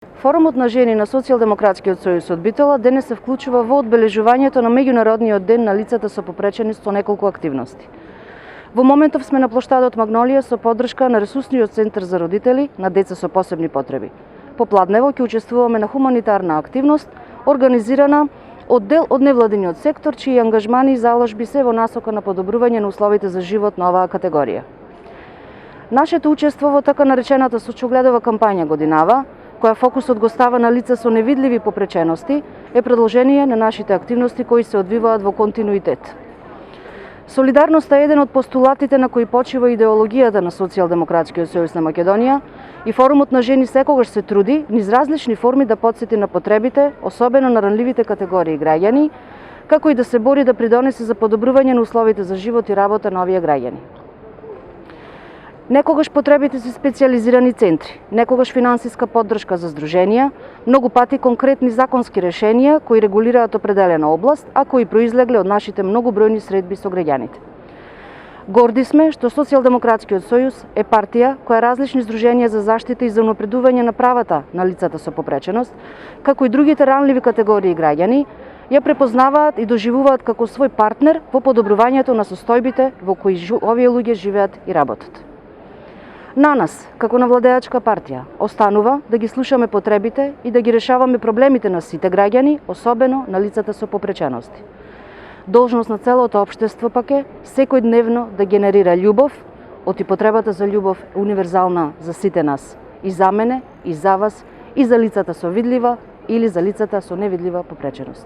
Форумот на жени на Социјалдемократскиот сојуз од Битола денес се вклучува во одбележувањето на меѓународниот ден на лицата со попреченост со неколку активности. Во моментов сме на плоштадот Магнолија со поддршка на ресурсниот центар за родители на деца со посебни потреби. Попладнево ќе учествуваме на хуманитарна активност организирана од дел од невладиниот сектор, чии ангажмани и заложби се во насока на подобрување на условите за живот на оваа категорија. Нашето учество во така наречената сочогледова кампања годинава, која фокусот го става на лица со невидливи попречености, е продолжение на нашите активности кои се одвиваат во континуитет. Солидарноста е еден од постулатите на кои почива идеологијата на Социјалдемократскиот сојуз на Македонија и форумот на жени секогаш се труди низ различни форми да потсети на потребите, особено на ранливите категории граѓани, како и да се бори да придонесе за подобрување на условите за живот и работа на овие граѓани. Некогаш потребите се специјализирани центри, некогаш финансиска поддршка за здруженија, многу пати конкретни законски решенија кои регулираат определена област, а кои произлегле од нашите многобројни средби со граѓаните. Горди сме што Социјалдемократскиот сојуз е партија која различни здруженија за заштита и за унапредување на правата на лицата со попреченост, како и другите ранливи категории граѓани, ја препознаваат и доживуваат како свој партнер во подобрувањето на состојбите во кои овие луѓе живеат и работат. На нас, како на владеачка партија, останува да ги слушаме потребите и да ги решаваме проблемите на сите граѓани, особено на лицата со попречености. Должност на целото општество пак е секојдневно да генерира љубов, оти потребата за љубов е универзална за сите нас, и за мене, и за вас, и за лицата со видлива или за лицата со невидлива попреченост.